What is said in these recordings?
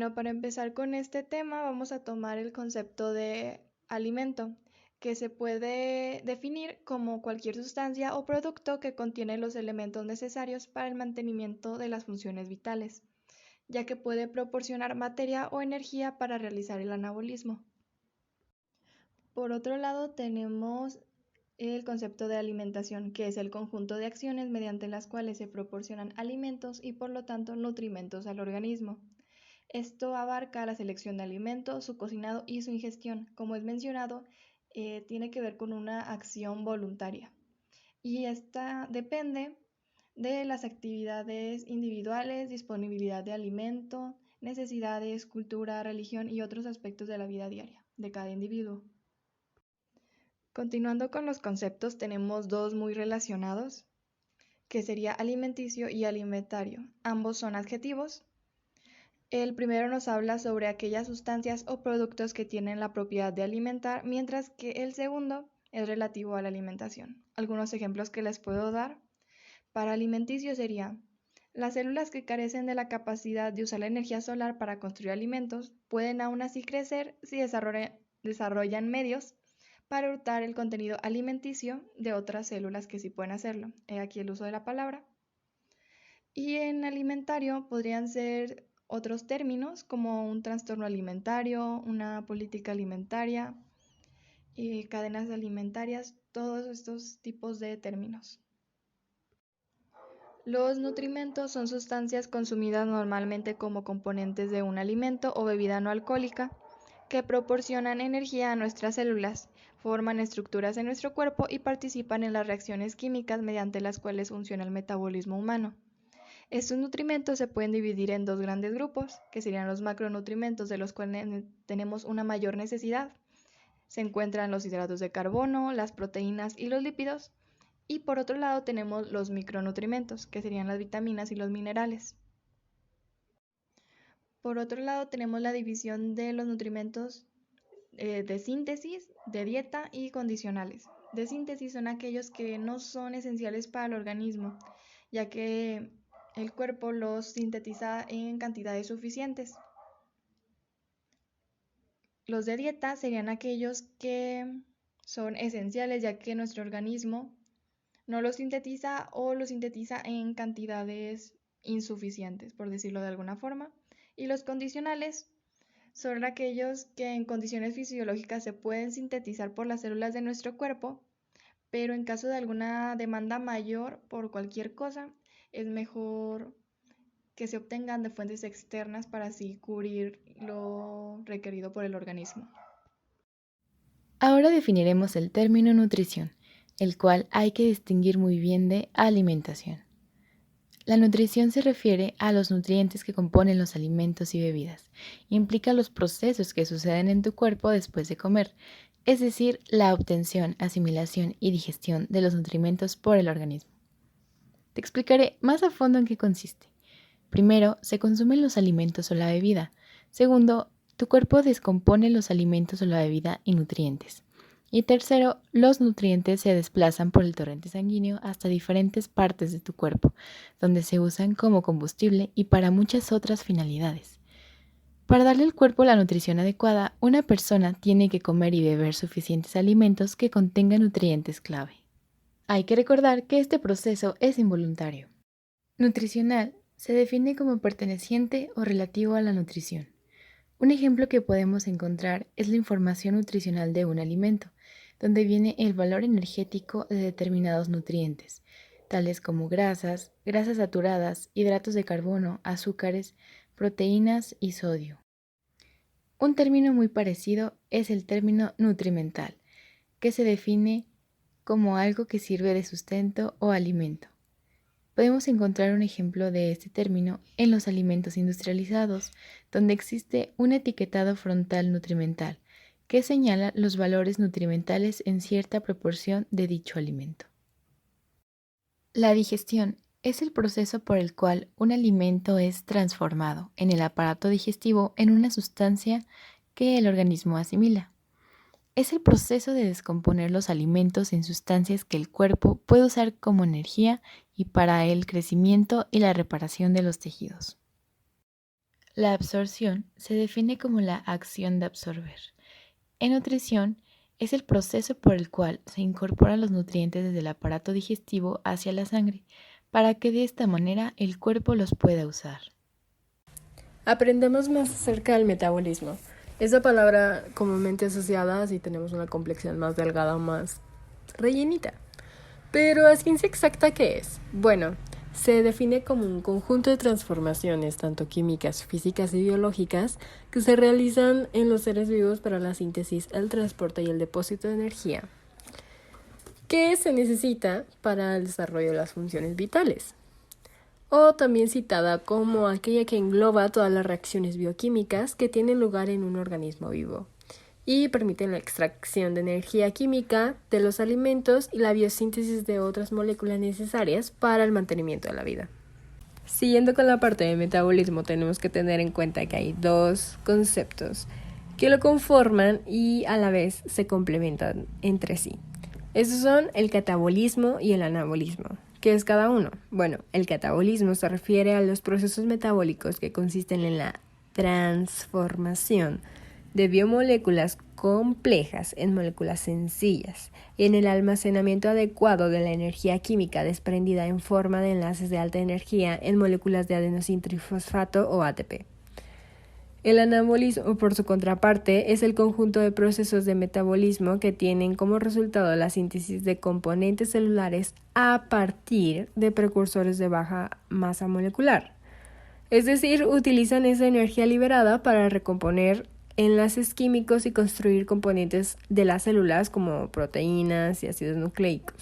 Bueno, para empezar con este tema vamos a tomar el concepto de alimento, que se puede definir como cualquier sustancia o producto que contiene los elementos necesarios para el mantenimiento de las funciones vitales, ya que puede proporcionar materia o energía para realizar el anabolismo. Por otro lado, tenemos el concepto de alimentación, que es el conjunto de acciones mediante las cuales se proporcionan alimentos y por lo tanto nutrimentos al organismo. Esto abarca la selección de alimentos, su cocinado y su ingestión. Como es mencionado, tiene que ver con una acción voluntaria y esta depende de las actividades individuales, disponibilidad de alimento, necesidades, cultura, religión y otros aspectos de la vida diaria de cada individuo. Continuando con los conceptos, tenemos dos muy relacionados, que sería alimenticio y alimentario. Ambos son adjetivos. El primero nos habla sobre aquellas sustancias o productos que tienen la propiedad de alimentar, mientras que el segundo es relativo a la alimentación. Algunos ejemplos que les puedo dar para alimenticio sería: las células que carecen de la capacidad de usar la energía solar para construir alimentos pueden aún así crecer si desarrollan medios para hurtar el contenido alimenticio de otras células que sí pueden hacerlo. He aquí el uso de la palabra. Y en alimentario podrían ser otros términos como un trastorno alimentario, una política alimentaria, cadenas alimentarias, todos estos tipos de términos. Los nutrimentos son sustancias consumidas normalmente como componentes de un alimento o bebida no alcohólica que proporcionan energía a nuestras células, forman estructuras en nuestro cuerpo y participan en las reacciones químicas mediante las cuales funciona el metabolismo humano. Estos nutrimentos se pueden dividir en dos grandes grupos, que serían los macronutrimentos, de los cuales tenemos una mayor necesidad. Se encuentran los hidratos de carbono, las proteínas y los lípidos. Y por otro lado tenemos los micronutrimentos, que serían las vitaminas y los minerales. Por otro lado tenemos la división de los nutrimentos de síntesis, de dieta y condicionales. De síntesis son aquellos que no son esenciales para el organismo, ya que el cuerpo los sintetiza en cantidades suficientes. Los de dieta serían aquellos que son esenciales, ya que nuestro organismo no los sintetiza o los sintetiza en cantidades insuficientes, por decirlo de alguna forma. Y los condicionales son aquellos que en condiciones fisiológicas se pueden sintetizar por las células de nuestro cuerpo, pero en caso de alguna demanda mayor por cualquier cosa, es mejor que se obtengan de fuentes externas para así cubrir lo requerido por el organismo. Ahora definiremos el término nutrición, el cual hay que distinguir muy bien de alimentación. La nutrición se refiere a los nutrientes que componen los alimentos y bebidas. Implica los procesos que suceden en tu cuerpo después de comer, es decir, la obtención, asimilación y digestión de los nutrimentos por el organismo. Te explicaré más a fondo en qué consiste. Primero, se consumen los alimentos o la bebida. Segundo, tu cuerpo descompone los alimentos o la bebida en nutrientes. Y tercero, los nutrientes se desplazan por el torrente sanguíneo hasta diferentes partes de tu cuerpo, donde se usan como combustible y para muchas otras finalidades. Para darle al cuerpo la nutrición adecuada, una persona tiene que comer y beber suficientes alimentos que contengan nutrientes clave. Hay que recordar que este proceso es involuntario. Nutricional se define como perteneciente o relativo a la nutrición. Un ejemplo que podemos encontrar es la información nutricional de un alimento, donde viene el valor energético de determinados nutrientes, tales como grasas, grasas saturadas, hidratos de carbono, azúcares, proteínas y sodio. Un término muy parecido es el término nutrimental, que se define como algo que sirve de sustento o alimento. Podemos encontrar un ejemplo de este término en los alimentos industrializados, donde existe un etiquetado frontal nutrimental que señala los valores nutrimentales en cierta proporción de dicho alimento. La digestión es el proceso por el cual un alimento es transformado en el aparato digestivo en una sustancia que el organismo asimila. Es el proceso de descomponer los alimentos en sustancias que el cuerpo puede usar como energía y para el crecimiento y la reparación de los tejidos. La absorción se define como la acción de absorber. En nutrición es el proceso por el cual se incorporan los nutrientes desde el aparato digestivo hacia la sangre, para que de esta manera el cuerpo los pueda usar. Aprendemos más acerca del metabolismo. Esa palabra comúnmente asociada si tenemos una complexión más delgada o más rellenita. Pero ¿a ciencia exacta qué es? Bueno, se define como un conjunto de transformaciones, tanto químicas, físicas y biológicas, que se realizan en los seres vivos para la síntesis, el transporte y el depósito de energía, que se necesita para el desarrollo de las funciones vitales, o también citada como aquella que engloba todas las reacciones bioquímicas que tienen lugar en un organismo vivo y permiten la extracción de energía química de los alimentos y la biosíntesis de otras moléculas necesarias para el mantenimiento de la vida. Siguiendo con la parte de metabolismo, tenemos que tener en cuenta que hay dos conceptos que lo conforman y a la vez se complementan entre sí. Estos son el catabolismo y el anabolismo. ¿Qué es cada uno? Bueno, el catabolismo se refiere a los procesos metabólicos que consisten en la transformación de biomoléculas complejas en moléculas sencillas y en el almacenamiento adecuado de la energía química desprendida en forma de enlaces de alta energía en moléculas de adenosintrifosfato o ATP. El anabolismo, por su contraparte, es el conjunto de procesos de metabolismo que tienen como resultado la síntesis de componentes celulares a partir de precursores de baja masa molecular. Es decir, utilizan esa energía liberada para recomponer enlaces químicos y construir componentes de las células como proteínas y ácidos nucleicos.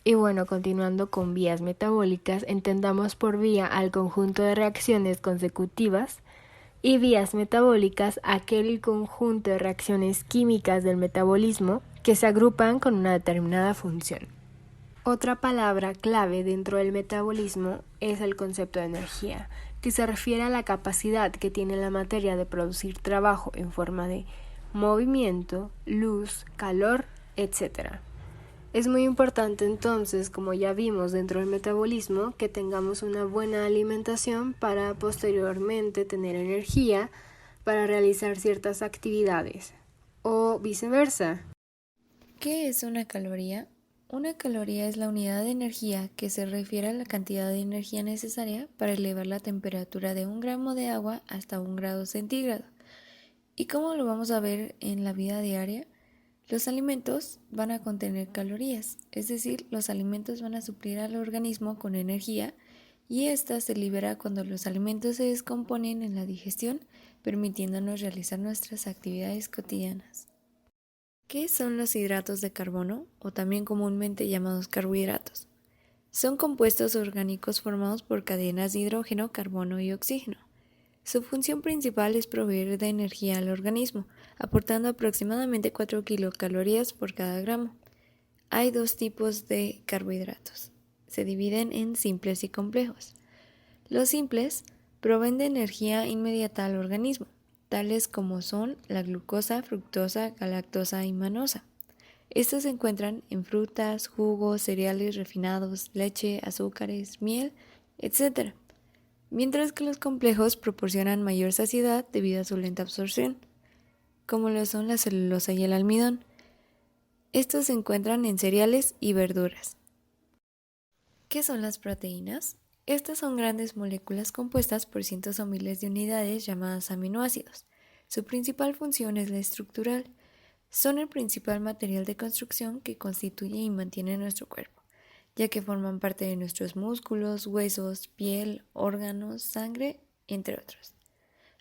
Y bueno, continuando con vías metabólicas, entendamos por vía al conjunto de reacciones consecutivas y vías metabólicas aquel conjunto de reacciones químicas del metabolismo que se agrupan con una determinada función. Otra palabra clave dentro del metabolismo es el concepto de energía, que se refiere a la capacidad que tiene la materia de producir trabajo en forma de movimiento, luz, calor, etc. Es muy importante entonces, como ya vimos dentro del metabolismo, que tengamos una buena alimentación para posteriormente tener energía para realizar ciertas actividades, o viceversa. ¿Qué es una caloría? Una caloría es la unidad de energía que se refiere a la cantidad de energía necesaria para elevar la temperatura de 1 gramo de agua hasta 1 grado centígrado. ¿Y cómo lo vamos a ver en la vida diaria? Los alimentos van a contener calorías, es decir, los alimentos van a suplir al organismo con energía y esta se libera cuando los alimentos se descomponen en la digestión, permitiéndonos realizar nuestras actividades cotidianas. ¿Qué son los hidratos de carbono, o también comúnmente llamados carbohidratos? Son compuestos orgánicos formados por cadenas de hidrógeno, carbono y oxígeno. Su función principal es proveer de energía al organismo, aportando aproximadamente 4 kilocalorías por cada gramo. Hay dos tipos de carbohidratos. Se dividen en simples y complejos. Los simples proveen de energía inmediata al organismo, tales como son la glucosa, fructosa, galactosa y manosa. Estos se encuentran en frutas, jugos, cereales refinados, leche, azúcares, miel, etc. Mientras que los complejos proporcionan mayor saciedad debido a su lenta absorción, como lo son la celulosa y el almidón. Estos se encuentran en cereales y verduras. ¿Qué son las proteínas? Estas son grandes moléculas compuestas por cientos o miles de unidades llamadas aminoácidos. Su principal función es la estructural. Son el principal material de construcción que constituye y mantiene nuestro cuerpo, ya que forman parte de nuestros músculos, huesos, piel, órganos, sangre, entre otros.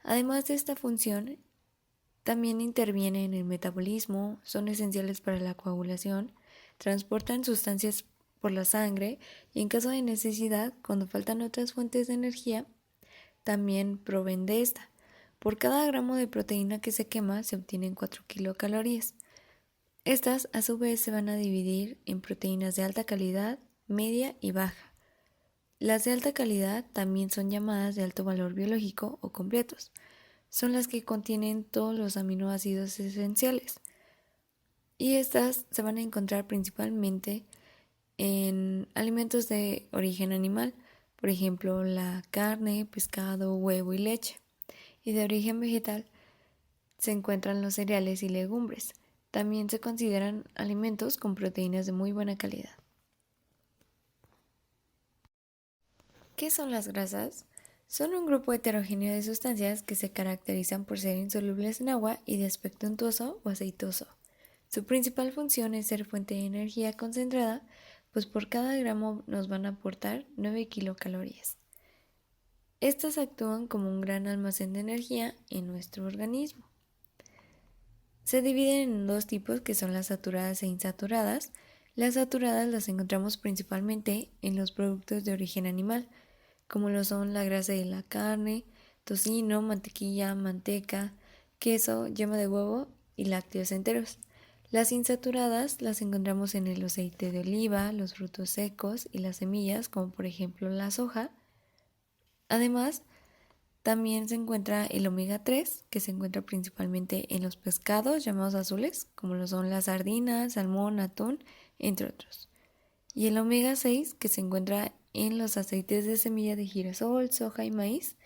Además de esta función, también intervienen en el metabolismo, son esenciales para la coagulación, transportan sustancias por la sangre y en caso de necesidad, cuando faltan otras fuentes de energía, también proveen de esta. Por cada gramo de proteína que se quema se obtienen 4 kilocalorías. Estas a su vez se van a dividir en proteínas de alta calidad, media y baja. Las de alta calidad también son llamadas de alto valor biológico o completos. Son las que contienen todos los aminoácidos esenciales. Y estas se van a encontrar principalmente en alimentos de origen animal, por ejemplo la carne, pescado, huevo y leche. Y de origen vegetal se encuentran los cereales y legumbres. También se consideran alimentos con proteínas de muy buena calidad. ¿Qué son las grasas? Son un grupo heterogéneo de sustancias que se caracterizan por ser insolubles en agua y de aspecto untuoso o aceitoso. Su principal función es ser fuente de energía concentrada, pues por cada gramo nos van a aportar 9 kilocalorías. Estas actúan como un gran almacén de energía en nuestro organismo. Se dividen en dos tipos que son las saturadas e insaturadas. Las saturadas las encontramos principalmente en los productos de origen animal, como lo son la grasa de la carne, tocino, mantequilla, manteca, queso, yema de huevo y lácteos enteros. Las insaturadas las encontramos en el aceite de oliva, los frutos secos y las semillas, como por ejemplo la soja. Además, también se encuentra el omega 3, que se encuentra principalmente en los pescados llamados azules, como lo son las sardinas, salmón, atún, entre otros. Y el omega 6, que se encuentra en los aceites de semilla de girasol, soja y maíz,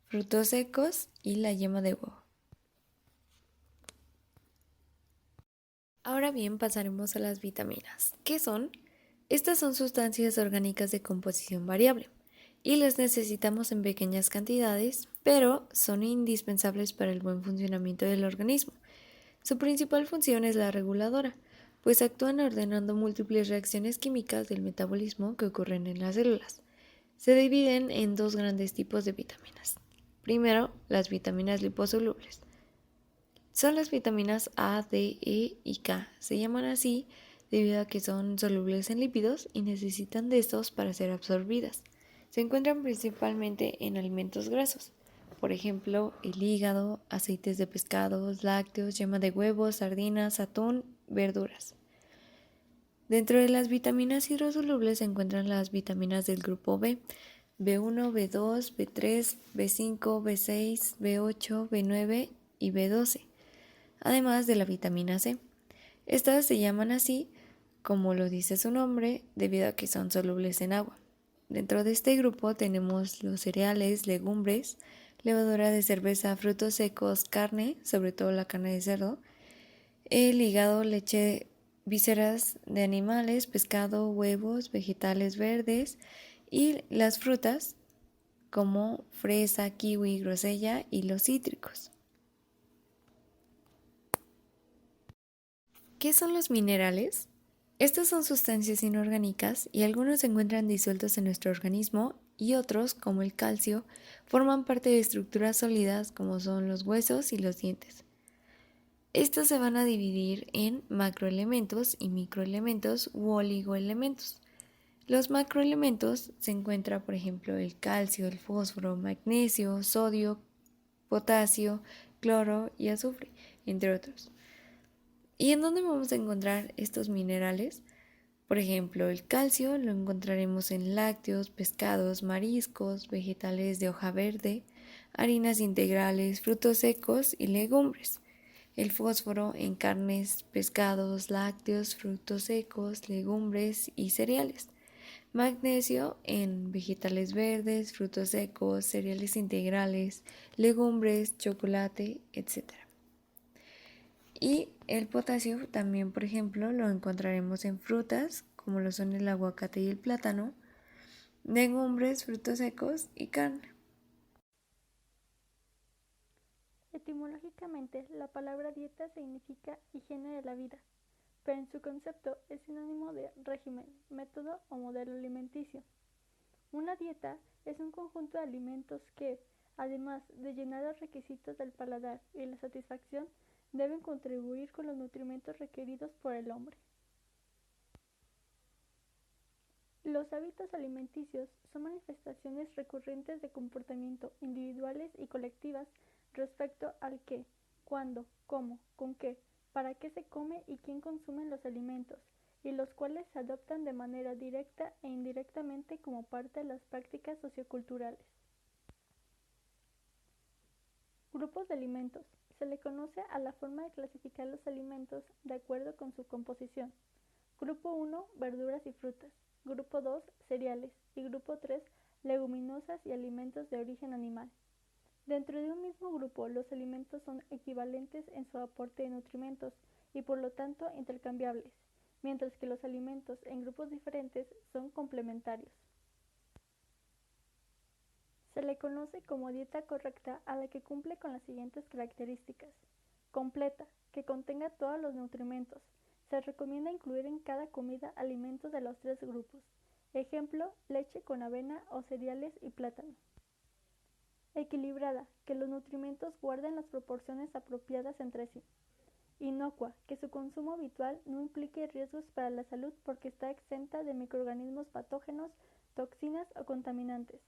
frutos secos y la yema de huevo. Ahora bien, pasaremos a las vitaminas. ¿Qué son? Estas son sustancias orgánicas de composición variable y las necesitamos en pequeñas cantidades, pero son indispensables para el buen funcionamiento del organismo. Su principal función es la reguladora, pues actúan ordenando múltiples reacciones químicas del metabolismo que ocurren en las células. Se dividen en dos grandes tipos de vitaminas. Primero, las vitaminas liposolubles. Son las vitaminas A, D, E y K. Se llaman así debido a que son solubles en lípidos y necesitan de estos para ser absorbidas. Se encuentran principalmente en alimentos grasos, por ejemplo, el hígado, aceites de pescados, lácteos, yema de huevos, sardinas, atún, verduras. Dentro de las vitaminas hidrosolubles se encuentran las vitaminas del grupo B, B1, B2, B3, B5, B6, B8, B9 y B12, además de la vitamina C. Estas se llaman así, como lo dice su nombre, debido a que son solubles en agua. Dentro de este grupo tenemos los cereales, legumbres, levadura de cerveza, frutos secos, carne, sobre todo la carne de cerdo, el hígado, leche, vísceras de animales, pescado, huevos, vegetales verdes y las frutas como fresa, kiwi, grosella y los cítricos. ¿Qué son los minerales? Estas son sustancias inorgánicas y algunos se encuentran disueltos en nuestro organismo y otros, como el calcio, forman parte de estructuras sólidas como son los huesos y los dientes. Estos se van a dividir en macroelementos y microelementos u oligoelementos. Los macroelementos se encuentra, por ejemplo, el calcio, el fósforo, magnesio, sodio, potasio, cloro y azufre, entre otros. ¿Y en dónde vamos a encontrar estos minerales? Por ejemplo, el calcio lo encontraremos en lácteos, pescados, mariscos, vegetales de hoja verde, harinas integrales, frutos secos y legumbres. El fósforo en carnes, pescados, lácteos, frutos secos, legumbres y cereales. Magnesio en vegetales verdes, frutos secos, cereales integrales, legumbres, chocolate, etc. Y el potasio también, por ejemplo, lo encontraremos en frutas, como lo son el aguacate y el plátano, legumbres, frutos secos y carne. Etimológicamente, la palabra dieta significa higiene de la vida, pero en su concepto es sinónimo de régimen, método o modelo alimenticio. Una dieta es un conjunto de alimentos que, además de llenar los requisitos del paladar y la satisfacción, deben contribuir con los nutrimentos requeridos por el hombre. Los hábitos alimenticios son manifestaciones recurrentes de comportamiento individuales y colectivas respecto al qué, cuándo, cómo, con qué, para qué se come y quién consume los alimentos, y los cuales se adoptan de manera directa e indirectamente como parte de las prácticas socioculturales. Grupos de alimentos. Se le conoce a la forma de clasificar los alimentos de acuerdo con su composición. Grupo 1, verduras y frutas. Grupo 2, cereales y Grupo 3, leguminosas y alimentos de origen animal. Dentro de un mismo grupo, los alimentos son equivalentes en su aporte de nutrimentos y por lo tanto intercambiables, mientras que los alimentos en grupos diferentes son complementarios. Se le conoce como dieta correcta a la que cumple con las siguientes características. Completa, que contenga todos los nutrimentos. Se recomienda incluir en cada comida alimentos de los 3 grupos. Ejemplo, leche con avena o cereales y plátano. Equilibrada, que los nutrimentos guarden las proporciones apropiadas entre sí. Inocua, que su consumo habitual no implique riesgos para la salud porque está exenta de microorganismos patógenos, toxinas o contaminantes.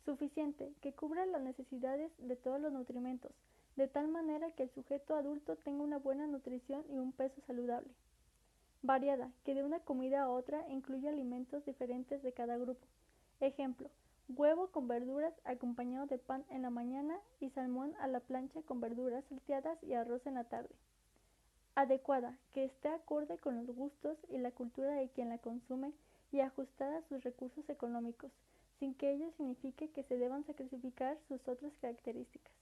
Suficiente, que cubra las necesidades de todos los nutrimentos, de tal manera que el sujeto adulto tenga una buena nutrición y un peso saludable. Variada, que de una comida a otra incluya alimentos diferentes de cada grupo. Ejemplo, huevo con verduras acompañado de pan en la mañana y salmón a la plancha con verduras salteadas y arroz en la tarde. Adecuada, que esté acorde con los gustos y la cultura de quien la consume y ajustada a sus recursos económicos, sin que ello signifique que se deban sacrificar sus otras características.